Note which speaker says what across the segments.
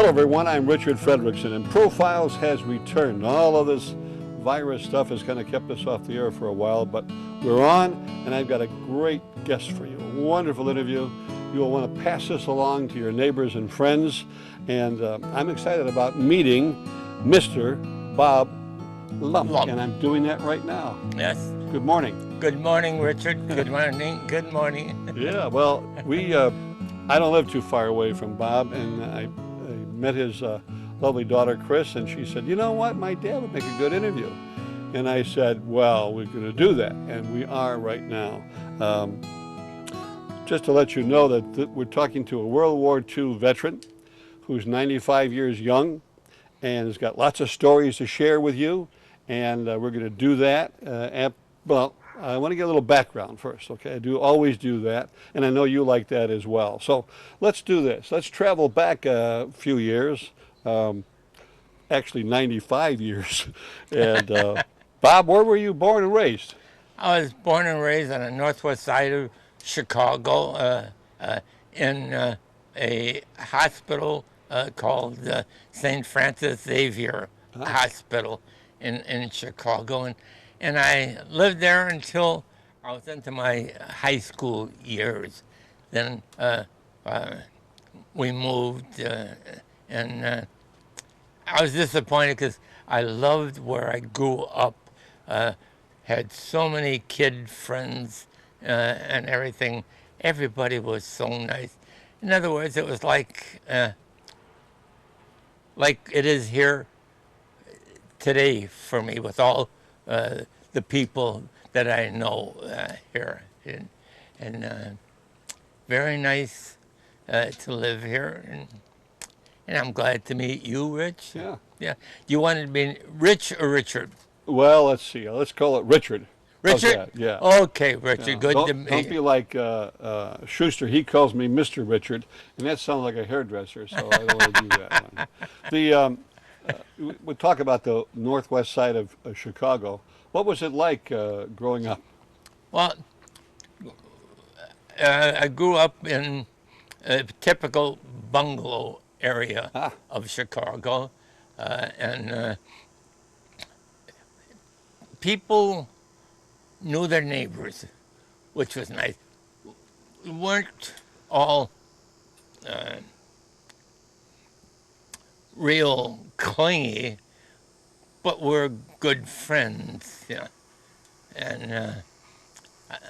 Speaker 1: Hello everyone, I'm Richard Fredrickson, and Profiles has returned. All of this virus stuff has kind of kept us off the air for a while, but we're on, and I've got a great guest for you, a wonderful interview. You'll want to pass this along to your neighbors and friends, and I'm excited about meeting Mr. Bob Lump, and I'm doing that right now.
Speaker 2: Yes.
Speaker 1: Good morning.
Speaker 2: Good morning, Richard. Good morning. Good morning.
Speaker 1: Yeah, well, I don't live too far away from Bob, and I met his lovely daughter, Chris, and she said, you know what, my dad would make a good interview. And I said, well, we're going to do that, and we are right now. Just to let you know that we're talking to a World War II veteran who's 95 years young and has got lots of stories to share with you, and we're going to do that. Well, I want to get a little background first, okay? I always do that, and I know you like that as well. So let's do this. Let's travel back a few years, actually 95 years. And Bob, where were you born and raised?
Speaker 2: I was born and raised on the northwest side of Chicago in a hospital called St. Francis Xavier Hospital in Chicago. And I lived there until I was into my high school years. Then we moved, and I was disappointed because I loved where I grew up. Had so many kid friends and everything. Everybody was so nice. In other words, it was like it is here today for me with all the people that I know here, and very nice to live here, and I'm glad to meet you, Rich.
Speaker 1: Yeah.
Speaker 2: Yeah. You wanted to be Rich or Richard?
Speaker 1: Well, let's see. Let's call it Richard.
Speaker 2: Richard?
Speaker 1: Yeah.
Speaker 2: Okay, Richard.
Speaker 1: Yeah.
Speaker 2: Good to meet you.
Speaker 1: Don't be like Schuster. He calls me Mr. Richard, and that sounds like a hairdresser, so I don't want to do that one. We'll talk about the northwest side of Chicago. What was it like growing up?
Speaker 2: Well, I grew up in a typical bungalow area of Chicago, and people knew their neighbors, which was nice. We weren't all real clingy, but we're good friends, yeah. And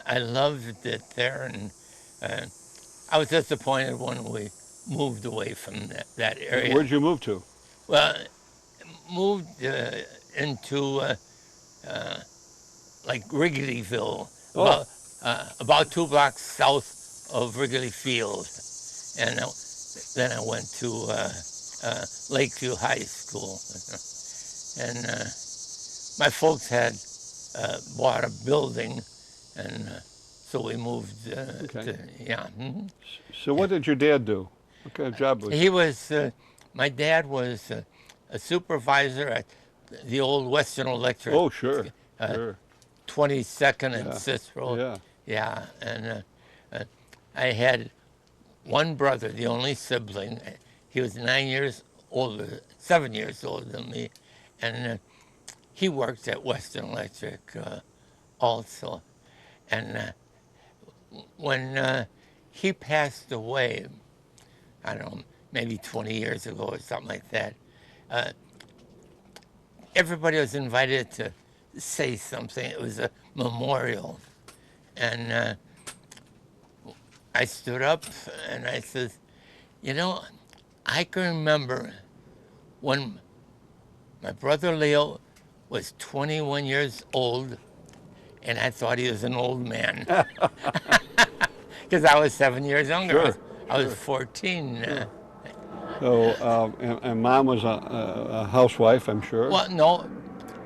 Speaker 2: I loved it there, and I was disappointed when we moved away from that area.
Speaker 1: Where'd you move to?
Speaker 2: Well, moved into like Wrigleyville, about 2 blocks south of Wrigley Field, and then I went to Lakeview High School, and my folks had bought a building, and so we moved. Yeah. Mm-hmm.
Speaker 1: So what did your dad do? What kind of job was he?
Speaker 2: He was. My dad was a supervisor at the old Western Electric.
Speaker 1: Oh, sure. Sure.
Speaker 2: 22nd and Cicero.
Speaker 1: Yeah.
Speaker 2: Yeah, and I had one brother, the only sibling. He was 7 years older than me, and he worked at Western Electric also. And when he passed away, I don't know, maybe 20 years ago or something like that, everybody was invited to say something. It was a memorial. And I stood up and I said, you know, I can remember when my brother Leo was 21 years old, and I thought he was an old man. Because I was 7 years younger.
Speaker 1: Sure.
Speaker 2: I was 14.
Speaker 1: Sure. So, and Mom was a housewife, I'm sure.
Speaker 2: Well,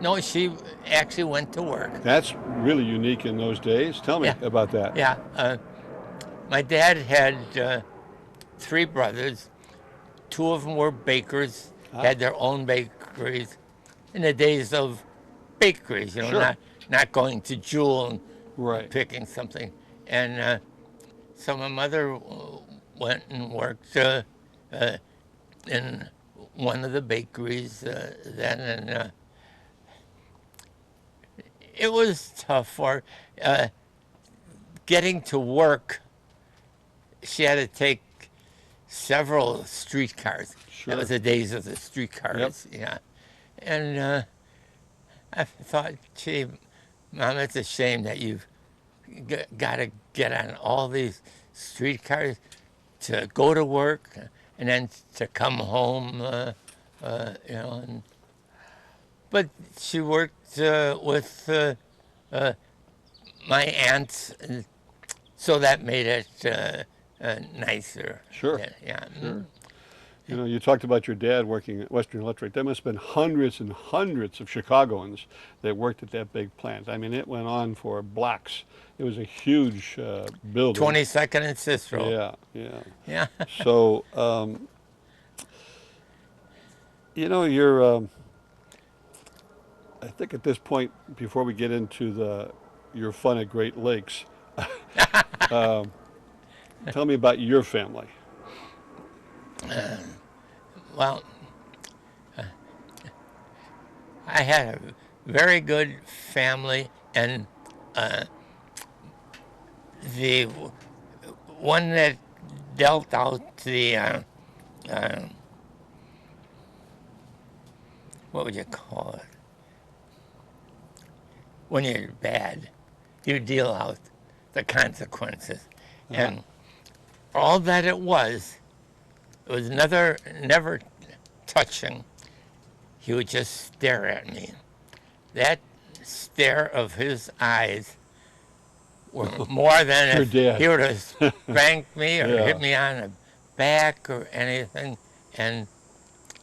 Speaker 2: no, she actually went to work.
Speaker 1: That's really unique in those days. Tell me about that.
Speaker 2: Yeah. My dad had 3 brothers. 2 of them were bakers, had their own bakeries in the days of bakeries,
Speaker 1: Sure.
Speaker 2: not going to Jewel
Speaker 1: Right.
Speaker 2: and picking something. And so my mother went and worked in one of the bakeries then, and it was tough for getting to work. She had to take several streetcars.
Speaker 1: Sure.
Speaker 2: That was the days of the streetcars.
Speaker 1: Yep.
Speaker 2: Yeah, and I thought, gee, Mom, it's a shame that you've got to get on all these streetcars to go to work and then to come home, you know. But she worked with my aunts, and so that made it nicer.
Speaker 1: Sure.
Speaker 2: Yeah.
Speaker 1: Sure. You know, you talked about your dad working at Western Electric. There must have been hundreds and hundreds of Chicagoans that worked at that big plant. I mean, it went on for blocks. It was a huge building.
Speaker 2: 22nd and Cicero.
Speaker 1: Yeah, yeah.
Speaker 2: Yeah.
Speaker 1: So, you know, you're, I think at this point, before we get into your fun at Great Lakes, tell me about your family.
Speaker 2: Well, I had a very good family, and the one that dealt out the what would you call it? When you're bad, you deal out the consequences, and all that it was never touching. He would just stare at me. That stare of his eyes were more than if
Speaker 1: Your dad.
Speaker 2: he would have spanked me or
Speaker 1: Yeah.
Speaker 2: hit me on the back or anything. And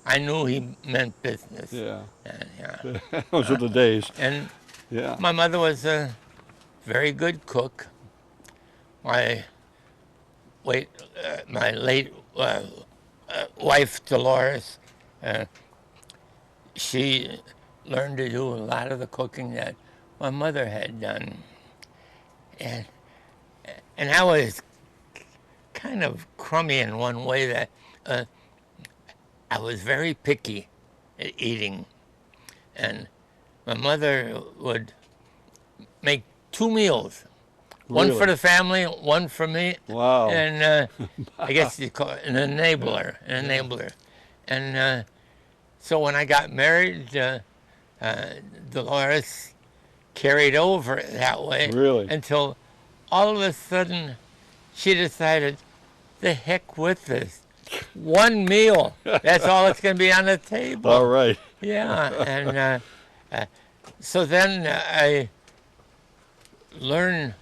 Speaker 2: I knew he meant business.
Speaker 1: Yeah.
Speaker 2: And, yeah.
Speaker 1: Those were the days.
Speaker 2: And
Speaker 1: Yeah.
Speaker 2: my mother was a very good cook. My late wife, Dolores, she learned to do a lot of the cooking that my mother had done. And I was kind of crummy in one way that I was very picky at eating. And my mother would make 2 meals. One
Speaker 1: Really?
Speaker 2: for the family, one for me.
Speaker 1: Wow.
Speaker 2: And I guess you call it an enabler. And so when I got married, Dolores carried over that way.
Speaker 1: Really?
Speaker 2: Until all of a sudden she decided, the heck with this. One meal. That's all that's going to be on the table.
Speaker 1: All right.
Speaker 2: Yeah. And so then I learned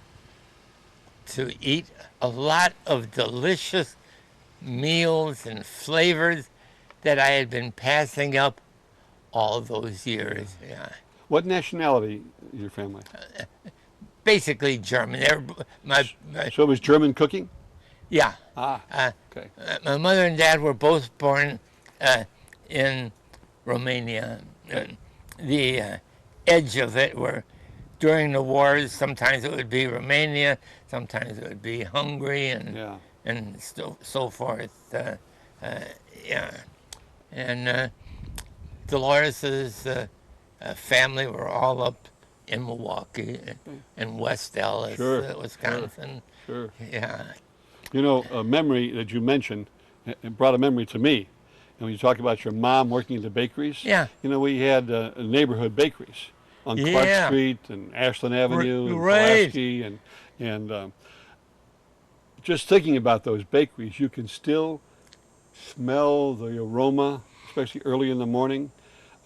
Speaker 2: to eat a lot of delicious meals and flavors that I had been passing up all those years. Yeah.
Speaker 1: What nationality is your family?
Speaker 2: Basically German.
Speaker 1: So it was German cooking?
Speaker 2: Yeah.
Speaker 1: Okay.
Speaker 2: My mother and dad were both born in Romania. The edge of it were during the wars. Sometimes it would be Romania, sometimes it would be Hungary, and so forth. Yeah. And Dolores's family were all up in Milwaukee and West Dallas,
Speaker 1: Sure,
Speaker 2: Wisconsin.
Speaker 1: Sure.
Speaker 2: Yeah.
Speaker 1: You know, a memory that you mentioned, it brought a memory to me. And when you talk about your mom working in the bakeries,
Speaker 2: Yeah.
Speaker 1: you know, we had neighborhood bakeries on Clark
Speaker 2: Yeah.
Speaker 1: Street and Ashland Avenue and
Speaker 2: Right.
Speaker 1: Pulaski, and just thinking about those bakeries, you can still smell the aroma, especially early in the morning,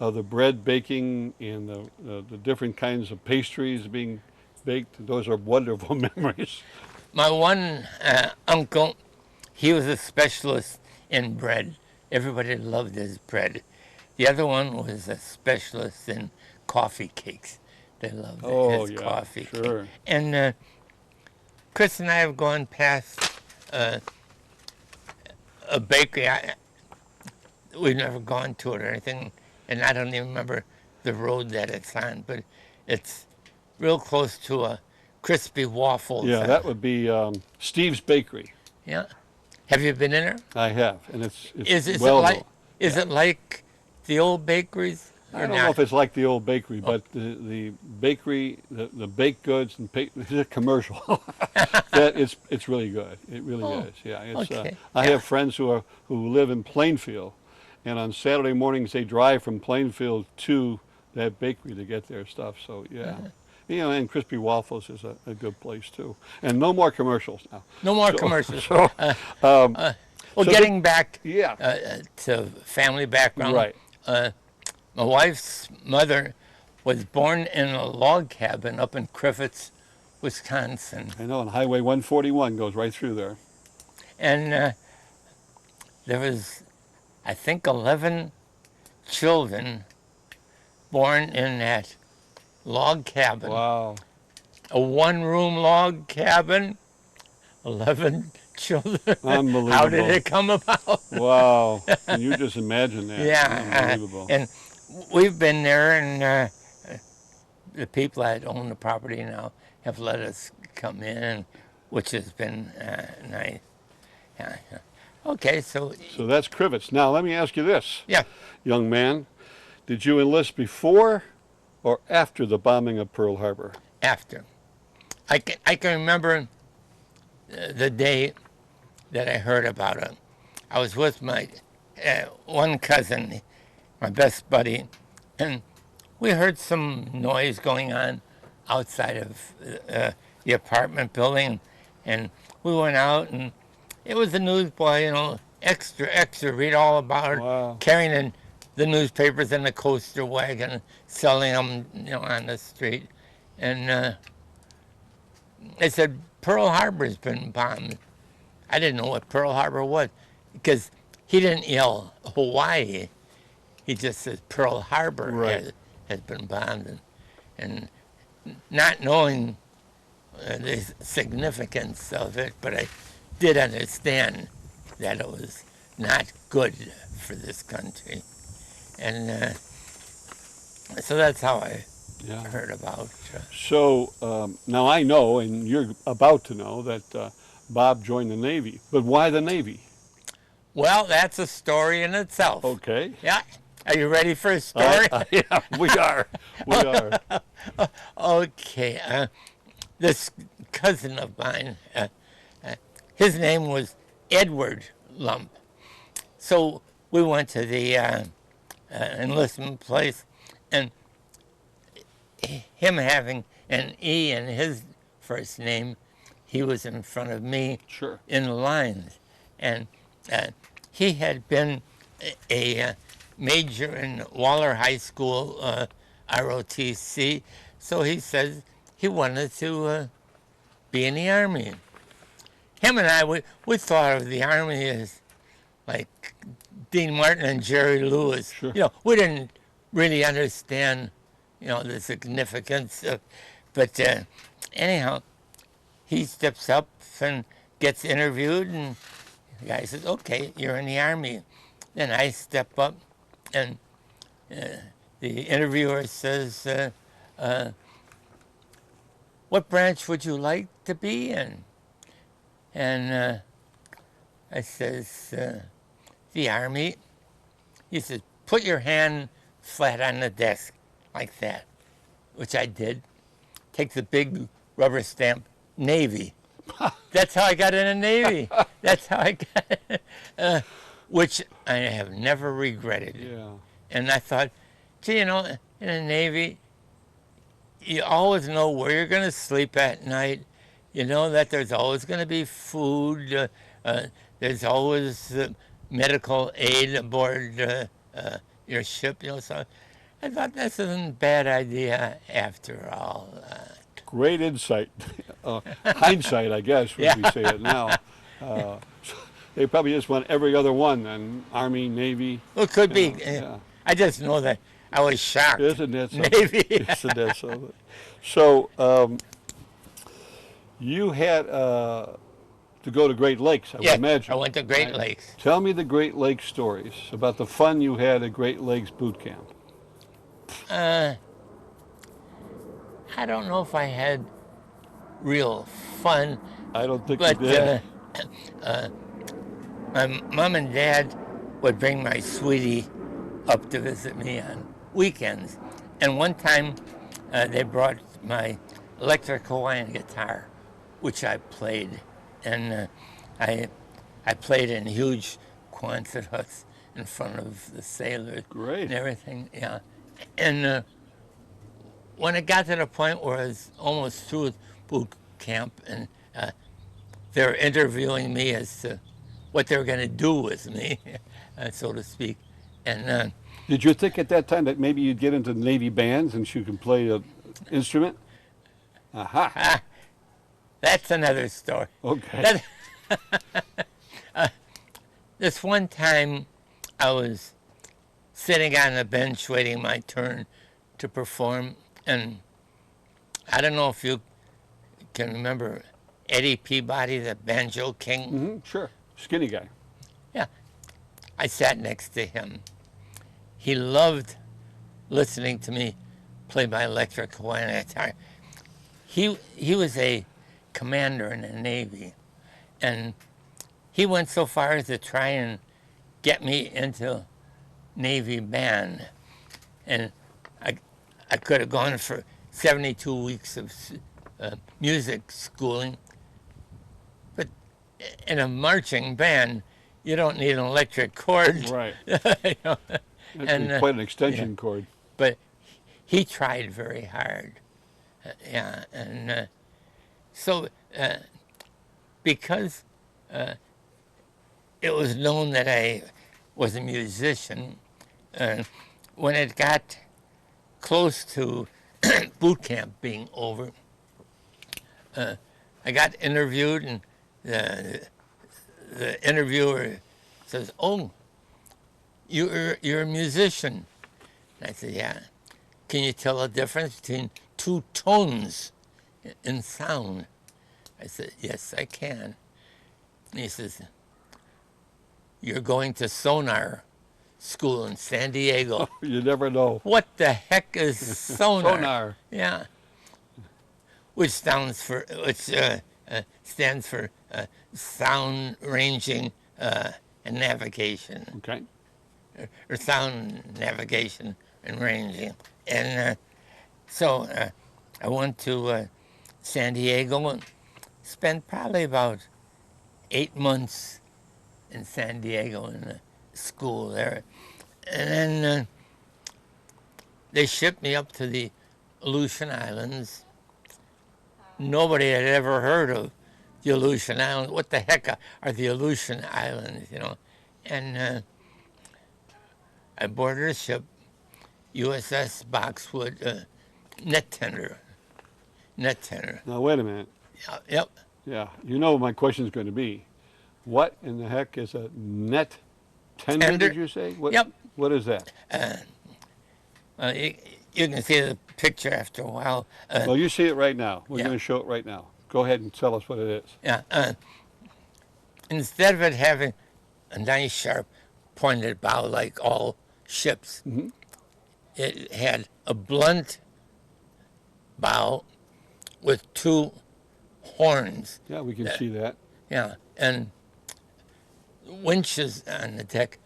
Speaker 1: of the bread baking and the different kinds of pastries being baked. Those are wonderful memories.
Speaker 2: My one uncle, he was a specialist in bread. Everybody loved his bread. The other one was a specialist in coffee cakes. They loved his coffee
Speaker 1: sure.
Speaker 2: cake. And Chris and I have gone past a bakery. We've never gone to it or anything, and I don't even remember the road that it's on, but it's real close to a crispy waffles.
Speaker 1: Yeah, that would be Steve's Bakery.
Speaker 2: Yeah. Have you been in there?
Speaker 1: I have, and it's
Speaker 2: Is it
Speaker 1: well
Speaker 2: like?
Speaker 1: known.
Speaker 2: Is it like the old bakeries?
Speaker 1: I
Speaker 2: Or
Speaker 1: don't know
Speaker 2: not?
Speaker 1: if it's like the old bakery, but the bakery, the baked goods and it's a commercial. That it's really good. It really
Speaker 2: Oh,
Speaker 1: is. Yeah, it's.
Speaker 2: okay.
Speaker 1: I
Speaker 2: Yeah.
Speaker 1: have friends who live in Plainfield, and on Saturday mornings they drive from Plainfield to that bakery to get their stuff. So yeah, and Crispy Waffles is a good place too. And no more commercials now.
Speaker 2: No more
Speaker 1: So
Speaker 2: commercials.
Speaker 1: so
Speaker 2: Uh,
Speaker 1: um,
Speaker 2: well,
Speaker 1: so
Speaker 2: getting back
Speaker 1: yeah,
Speaker 2: to family background,
Speaker 1: right.
Speaker 2: uh, my wife's mother was born in a log cabin up in Crifts, Wisconsin.
Speaker 1: I know, and Highway 141 goes right through there.
Speaker 2: And there was, I think, 11 children born in that log cabin.
Speaker 1: Wow.
Speaker 2: A one-room log cabin, 11 children. How did
Speaker 1: Unbelievable.
Speaker 2: it come about?
Speaker 1: Wow. Can you just imagine that?
Speaker 2: Yeah,
Speaker 1: Unbelievable.
Speaker 2: and we've been there, and the people that own the property now have let us come in, which has been nice. Yeah. Okay, so
Speaker 1: So that's Crivets. Now, let me ask you this,
Speaker 2: yeah,
Speaker 1: young man. Did you enlist before or after the bombing of Pearl Harbor?
Speaker 2: after I can remember the day that I heard about it. I was with my one cousin, my best buddy, and we heard some noise going on outside of the apartment building, and we went out, and it was a newsboy, extra, extra, read all about it,
Speaker 1: Wow.
Speaker 2: carrying in the newspapers in the coaster wagon, selling them, on the street, and they said Pearl Harbor's been bombed. I didn't know what Pearl Harbor was because he didn't yell Hawaii. He just said Pearl Harbor
Speaker 1: Right.
Speaker 2: has been bombed, and not knowing the significance of it, but I did understand that it was not good for this country, and so that's how I
Speaker 1: Yeah.
Speaker 2: heard about.
Speaker 1: So now I know, and you're about to know, that Bob joined the Navy. But why the Navy?
Speaker 2: Well, that's a story in itself.
Speaker 1: Okay.
Speaker 2: Yeah. Are you ready for a story?
Speaker 1: Yeah, we are. We are.
Speaker 2: Okay. This cousin of mine, his name was Edward Lump. So we went to the enlistment place, and him having an E in his first name, he was in front of me
Speaker 1: Sure.
Speaker 2: in the lines. And he had been a major in Waller High School, ROTC, so he says he wanted to be in the Army. Him and I, we thought of the Army as like Dean Martin and Jerry Lewis.
Speaker 1: Sure.
Speaker 2: We didn't really understand, the significance of, but anyhow, he steps up and gets interviewed, and the guy says, okay, you're in the Army. Then I step up, and the interviewer says, what branch would you like to be in? And I says, the Army. He says, put your hand flat on the desk, like that, which I did. Take the big rubber stamp, Navy. That's how I got in the Navy. That's how I got it, which I have never regretted.
Speaker 1: Yeah.
Speaker 2: And I thought, gee, in the Navy, you always know where you're going to sleep at night. You know that there's always going to be food. There's always medical aid aboard your ship. So I thought this isn't a bad idea after all.
Speaker 1: Great insight. Hindsight, I guess, would we say it now. They probably just want every other one, then Army, Navy.
Speaker 2: Well, it could be.
Speaker 1: Yeah.
Speaker 2: I just know that I was shocked.
Speaker 1: Isn't that something?
Speaker 2: Navy.
Speaker 1: Isn't that something? So you had to go to Great Lakes, I would imagine.
Speaker 2: I went to Great
Speaker 1: right?
Speaker 2: Lakes.
Speaker 1: Tell me the Great Lakes stories about the fun you had at Great Lakes Boot Camp.
Speaker 2: I don't know if I had real fun,
Speaker 1: I don't think
Speaker 2: but
Speaker 1: you did.
Speaker 2: my mom and dad would bring my sweetie up to visit me on weekends. And one time they brought my electric Hawaiian guitar, which I played. And I played in huge Quonset huts in front of the sailors
Speaker 1: Great.
Speaker 2: and everything. Yeah. And when it got to the point where I was almost through with boot camp and they were interviewing me as to what they were going to do with me, so to speak. And
Speaker 1: Did you think at that time that maybe you'd get into Navy bands and you can play an instrument? Aha.
Speaker 2: that's another story.
Speaker 1: Okay.
Speaker 2: This one time I was sitting on a bench waiting my turn to perform, and I don't know if you can remember Eddie Peabody, the banjo king.
Speaker 1: Mm-hmm, sure. Skinny guy.
Speaker 2: Yeah, I sat next to him. He loved listening to me play my electric Hawaiian guitar. He was a commander in the Navy, and he went so far as to try and get me into Navy band. And I could have gone for 72 weeks of music schooling. But in a marching band, you don't need an electric cord.
Speaker 1: Right.
Speaker 2: You know?
Speaker 1: And quite an extension cord.
Speaker 2: But he tried very hard. Yeah, and so because it was known that I was a musician, when it got close to boot camp being over, I got interviewed, and the interviewer says, "Oh, you're a musician." And I said, "Yeah." "Can you tell the difference between two tones in sound?" I said, "Yes, I can." And he says, "You're going to sonar school in San Diego."
Speaker 1: You never know.
Speaker 2: What the heck is sonar?
Speaker 1: Sonar.
Speaker 2: Yeah. Which stands for sound ranging and navigation,
Speaker 1: Okay.
Speaker 2: or sound navigation and ranging. And so I went to San Diego and spent probably about 8 months in San Diego in a school there. And then they shipped me up to the Aleutian Islands. Nobody had ever heard of the Aleutian Islands. What the heck are the Aleutian Islands, you know? And I boarded a ship, USS Boxwood, net tender.
Speaker 1: Now, wait a minute.
Speaker 2: Yep.
Speaker 1: Yeah. You know what my question is going to be. What in the heck is a net tender,
Speaker 2: Tender?
Speaker 1: did you say? What,
Speaker 2: Yep.
Speaker 1: What is that?
Speaker 2: You can see the picture after a while.
Speaker 1: Well, you see it right now. We're
Speaker 2: yeah.
Speaker 1: going to show it right now. Go ahead and tell us what it is.
Speaker 2: Yeah. Instead of it having a nice, sharp, pointed bow like all ships, it had a blunt bow with two horns.
Speaker 1: Yeah, we can see that.
Speaker 2: Yeah, and winches on the deck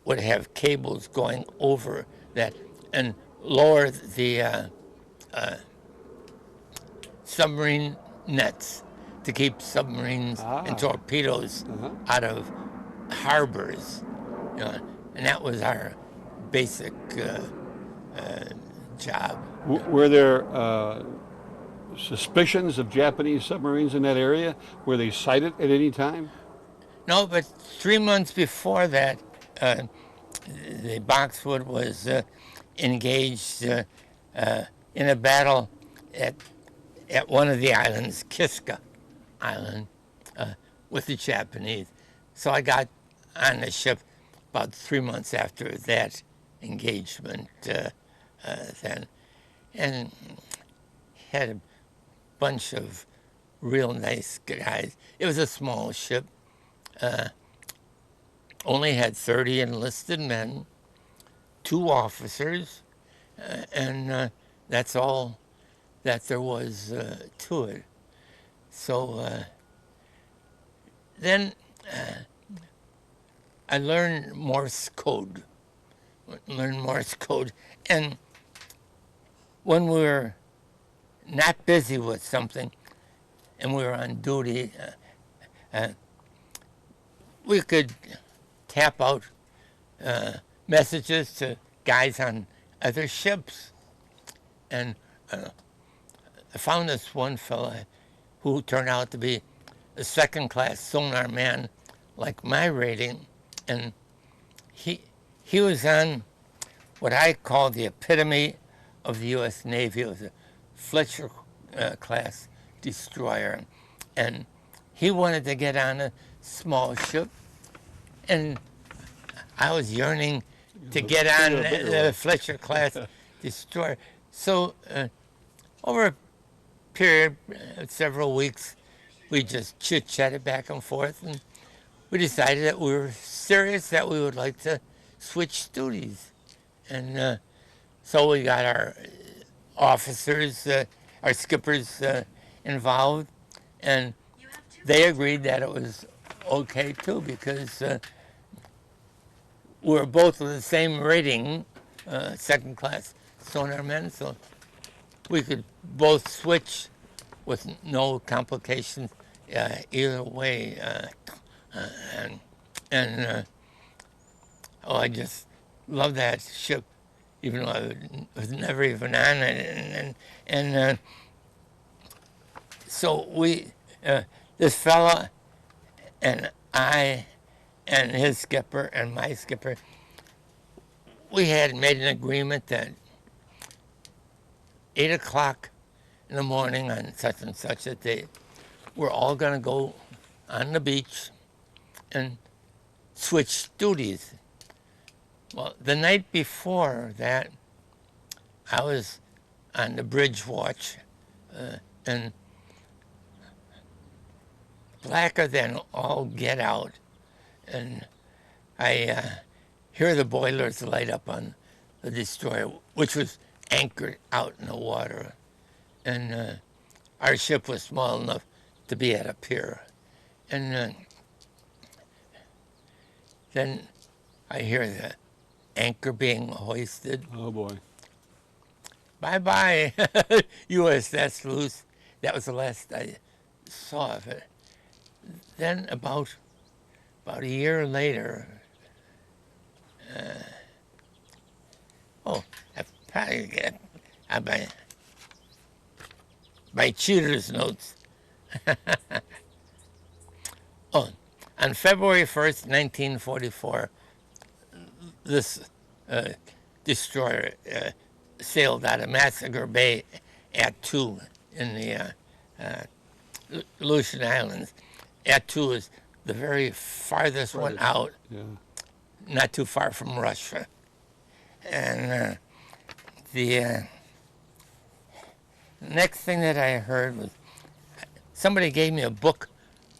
Speaker 2: would have cables going over that and lower the submarine nets to keep submarines and torpedoes out of harbors. You know, and that was our basic job.
Speaker 1: Were there suspicions of Japanese submarines in that area? Were they sighted at any time?
Speaker 2: No, but 3 months before that, the Boxwood was engaged in a battle at one of the islands, Kiska Island, with the Japanese. So I got on the ship about 3 months after that engagement then, and had a bunch of real nice guys. It was a small ship. Only had 30 enlisted men, 2 officers, and that's all that there was to it. So then I learned Morse code. And when we were not busy with something and we were on duty, we could tap out messages to guys on other ships. And I found this one fella who turned out to be a second-class sonar man, like my rating, and he was on what I call the epitome of the U.S. Navy. It was a Fletcher class destroyer, and he wanted to get on a small ship, and I was yearning to get on the Fletcher class destroyer. So over a period of several weeks, we just chit-chatted back and forth, and we decided that we were serious, that we would like to switch duties. And so we got our officers, our skippers involved, and they agreed that it was okay too, because we were both of the same rating, second class sonar men, so we could both switch with no complications either way. Oh, I just love that ship, even though I was never even on it. And so we, this fella and I and his skipper and my skipper, we had made an agreement that 8 o'clock in the morning on such and such a day, we're all going to go on the beach and switch duties. Well, the night before that, I was on the bridge watch, and blacker than all get out, and I hear the boilers light up on the destroyer, which was anchored out in the water, and our ship was small enough to be at a pier, and then I hear the anchor being hoisted.
Speaker 1: Oh boy.
Speaker 2: Bye-bye, USS Luce. That was the last I saw of it. Then about a year later, I probably get my cheater's notes. Oh, on February 1st, 1944, this destroyer sailed out of Massacre Bay at 2 in the Aleutian Islands. At 2 is the very farthest one out,
Speaker 1: Yeah.
Speaker 2: not too far from Russia. And the next thing that I heard was somebody gave me a book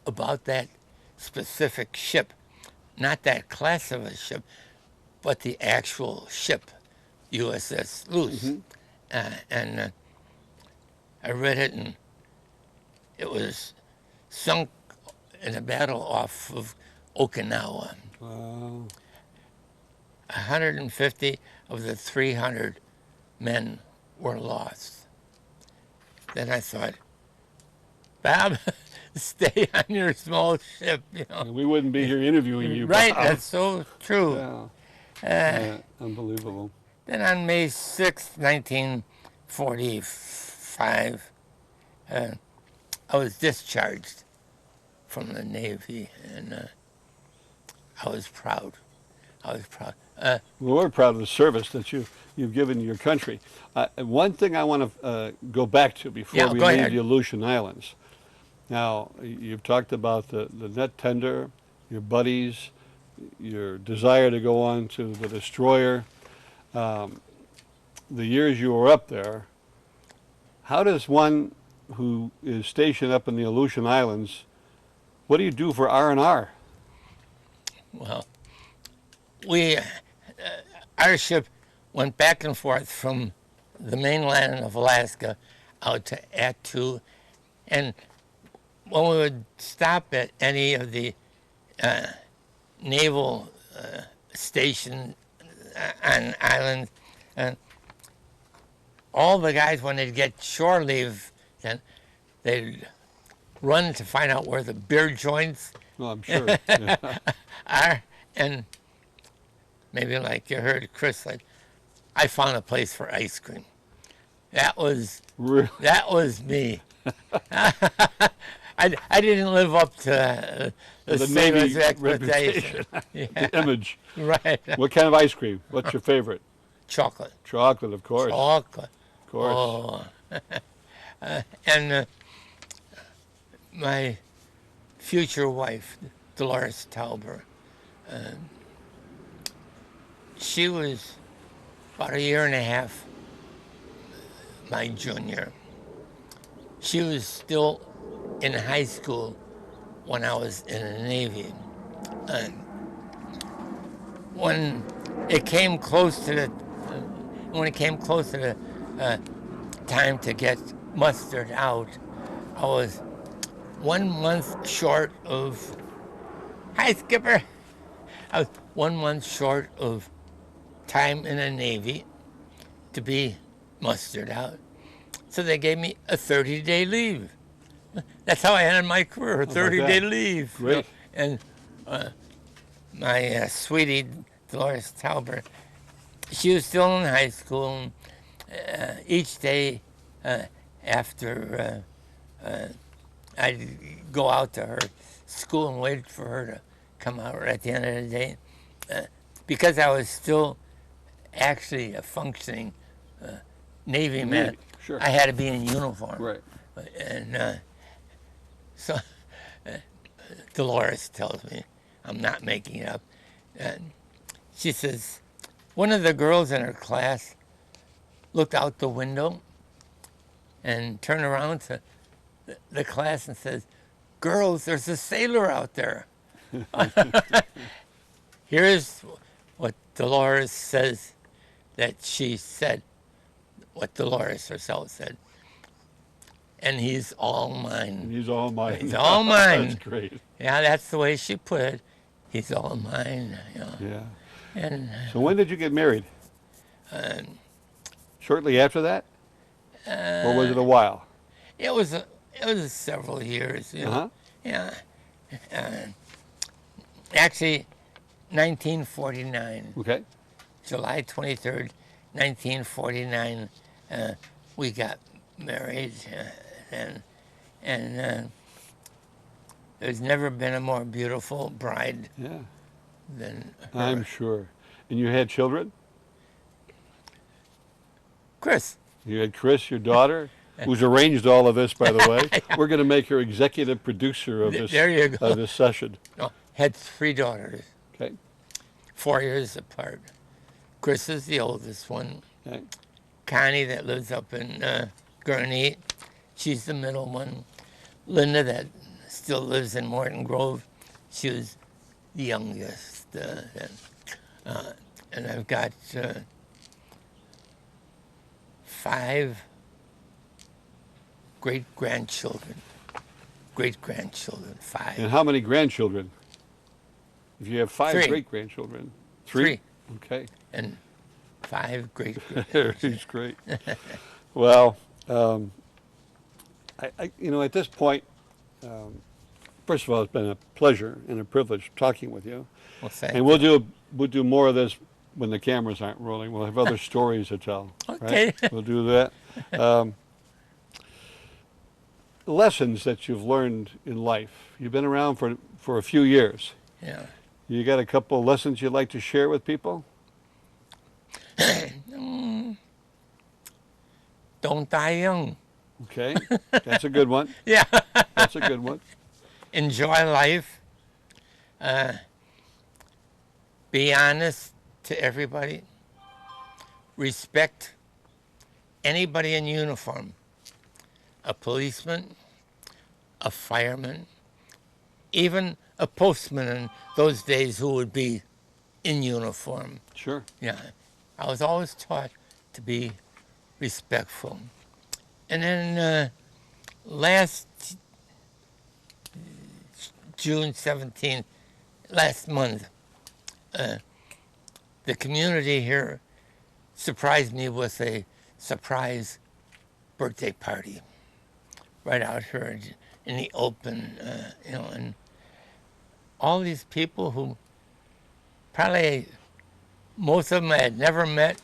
Speaker 2: about that specific ship, not that class of a ship, but the actual ship, USS Luce. And I read it, and it was sunk in a battle off of Okinawa.
Speaker 1: Wow.
Speaker 2: 150 of the 300 men were lost. Then I thought, Bob, stay on your small ship, you know.
Speaker 1: We wouldn't be here interviewing you,
Speaker 2: Right,
Speaker 1: Bob.
Speaker 2: that's so true.
Speaker 1: Yeah. Unbelievable.
Speaker 2: Then on May 6, 1945, I was discharged from the Navy, and I was proud.
Speaker 1: Well, we're proud of the service that you've given your country. One thing I want to go back to before we
Speaker 2: go
Speaker 1: leave
Speaker 2: ahead.
Speaker 1: the Aleutian Islands. Now, you've talked about the net tender, your buddies, your desire to go on to the destroyer. The years you were up there, how does one who is stationed up in the Aleutian Islands, what do you do for R&R?
Speaker 2: Well, our ship went back and forth from the mainland of Alaska out to Attu, and when we would stop at any of the naval station on island. And all the guys, when they'd get shore leave, then they'd run to find out where the beer joints
Speaker 1: Well, I'm sure. Yeah.
Speaker 2: are. And maybe like you heard Chris, like, I found a place for ice cream. That was
Speaker 1: Really?
Speaker 2: me. I didn't live up to the
Speaker 1: The
Speaker 2: sailor's
Speaker 1: Navy
Speaker 2: expectation.
Speaker 1: reputation. The image.
Speaker 2: Right.
Speaker 1: What kind of ice cream? What's your favorite?
Speaker 2: Chocolate.
Speaker 1: Chocolate, of course.
Speaker 2: Chocolate.
Speaker 1: Of course.
Speaker 2: Oh. And my future wife, Dolores Tauber, she was about a year and a half my junior. She was still in high school when I was in the Navy. And when it came close to the time to get mustered out, I was 1 month short of, hi Skipper, I was 1 month short of time in the Navy to be mustered out. So they gave me a 30-day leave. That's how I ended my career, a 30-day leave.
Speaker 1: Great.
Speaker 2: And my sweetie, Dolores Tauber, she was still in high school. Each day after I'd go out to her school and wait for her to come out at the end of the day. Because I was still actually a functioning Navy man,
Speaker 1: Navy, sure.
Speaker 2: I had to be in uniform.
Speaker 1: Right.
Speaker 2: And so Dolores tells me, I'm not making it up, and she says, one of the girls in her class looked out the window and turned around to the class and says, girls, there's a sailor out there. Here's what Dolores says that she said, what Dolores herself said. And he's all mine.
Speaker 1: He's all mine.
Speaker 2: He's all mine.
Speaker 1: That's great.
Speaker 2: Yeah, that's the way she put it. He's all mine. You know.
Speaker 1: Yeah.
Speaker 2: And
Speaker 1: So when did you get married? Shortly after that? Or was it a while?
Speaker 2: it was several years. You know.
Speaker 1: Uh-huh.
Speaker 2: Yeah. Actually, 1949.
Speaker 1: Okay.
Speaker 2: July 23rd, 1949, we got married, and there's never been a more beautiful bride
Speaker 1: Yeah.
Speaker 2: than her.
Speaker 1: I'm sure. And you had children?
Speaker 2: Chris.
Speaker 1: You had Chris, your daughter, who's arranged all of this, by the way. We're going to make her executive producer of this,
Speaker 2: There you go.
Speaker 1: of this session.
Speaker 2: No, had 3 daughters,
Speaker 1: Okay.
Speaker 2: 4 years apart. Chris is the oldest one.
Speaker 1: Okay.
Speaker 2: Connie, that lives up in Gurnee, she's the middle one. Linda, that still lives in Morton Grove, she was the youngest. And I've got 5 great-grandchildren. Great-grandchildren, 5.
Speaker 1: And how many grandchildren? If you have 5
Speaker 2: 3.
Speaker 1: great-grandchildren.
Speaker 2: 3.
Speaker 1: Okay.
Speaker 2: And 5
Speaker 1: He's great. Well, at this point, first of all, it's been a pleasure and a privilege talking with you.
Speaker 2: Well, thank
Speaker 1: And we'll do more of this when the cameras aren't rolling. We'll have other stories to tell.
Speaker 2: Okay.
Speaker 1: Right? We'll do that. Lessons that you've learned in life. You've been around for a few years.
Speaker 2: Yeah.
Speaker 1: You got a couple of lessons you'd like to share with people?
Speaker 2: Don't die young.
Speaker 1: Okay, that's a good one.
Speaker 2: Yeah.
Speaker 1: That's a good one.
Speaker 2: Enjoy life. Be honest to everybody. Respect anybody in uniform. A policeman, a fireman, even a postman in those days who would be in uniform.
Speaker 1: Sure.
Speaker 2: Yeah. I was always taught to be respectful. And then last June 17th, last month, the community here surprised me with a surprise birthday party right out here in the open, and all these people who probably most of them I had never met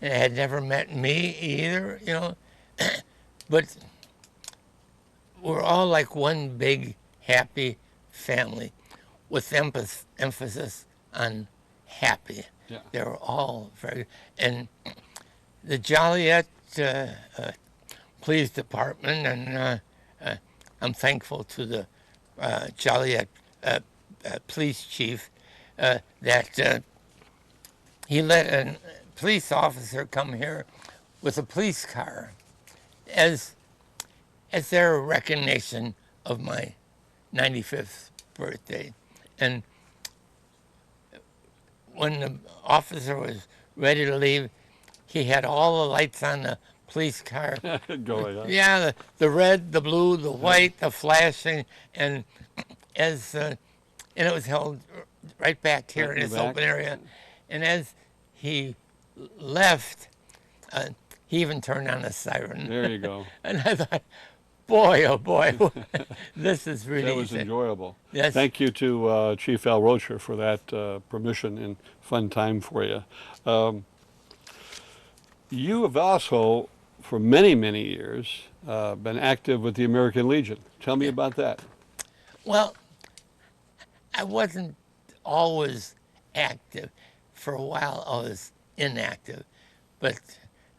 Speaker 2: and had never met me either, but we're all like one big happy family with emphasis on happy.
Speaker 1: Yeah.
Speaker 2: They were all very, and the Joliet Police Department, and I'm thankful to the Joliet Police Chief that he let a police officer come here with a police car as their recognition of my 95th birthday. And when the officer was ready to leave, he had all the lights on the police car.
Speaker 1: Going on.
Speaker 2: Yeah, the red, the blue, the white, the flashing, and and it was held right back here
Speaker 1: Right
Speaker 2: in
Speaker 1: in the
Speaker 2: this
Speaker 1: back.
Speaker 2: open area. And as he left, he even turned on a siren.
Speaker 1: There you go.
Speaker 2: And I thought, boy, oh boy, this is really
Speaker 1: That was enjoyable.
Speaker 2: Yes.
Speaker 1: Thank you to Chief Al Rocher for that permission and fun time for you. You have also, for many, many years, been active with the American Legion. Tell me about that.
Speaker 2: Well, I wasn't always active. For a while, I was inactive, but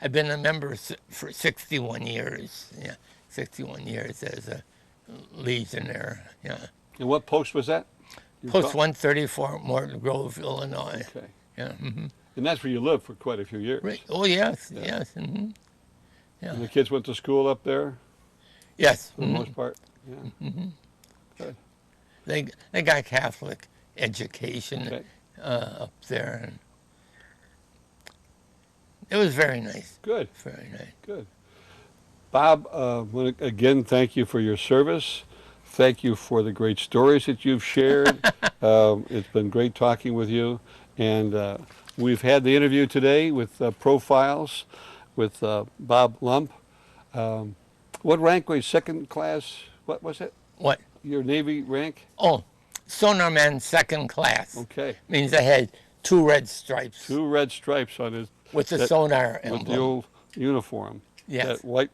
Speaker 2: I've been a member for 61 years. Yeah, 61 years as a legionnaire. Yeah,
Speaker 1: And what post was that?
Speaker 2: Post 134, Morton Grove, Illinois.
Speaker 1: Okay.
Speaker 2: Yeah.
Speaker 1: And that's where you lived for quite a few years.
Speaker 2: Right. Oh yes,
Speaker 1: Yeah.
Speaker 2: yes. Yeah.
Speaker 1: And the kids went to school up there
Speaker 2: Yes.
Speaker 1: for the most part? Yeah. Good.
Speaker 2: They got Catholic education
Speaker 1: Okay.
Speaker 2: up there, and it was very nice.
Speaker 1: Good.
Speaker 2: Very nice.
Speaker 1: Good. Bob, again, thank you for your service. Thank you for the great stories that you've shared. It's been great talking with you. And we've had the interview today with Profiles with Bob Lump. What rank was second class? What was it?
Speaker 2: What?
Speaker 1: Your Navy rank?
Speaker 2: Oh, sonarman second class.
Speaker 1: Okay.
Speaker 2: Means I had 2 red stripes
Speaker 1: 2 red stripes on his
Speaker 2: with the
Speaker 1: that-
Speaker 2: sonar
Speaker 1: with
Speaker 2: emblem.
Speaker 1: the old uniform.
Speaker 2: Yes.
Speaker 1: That white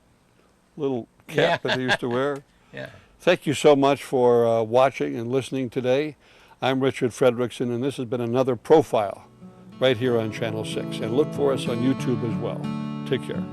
Speaker 1: little cap
Speaker 2: Yeah.
Speaker 1: that they used to wear.
Speaker 2: Yeah.
Speaker 1: Thank you so much for watching and listening today. I'm Richard Fredrickson, and this has been another Profile right here on Channel 6. And look for us on YouTube as well. Take care.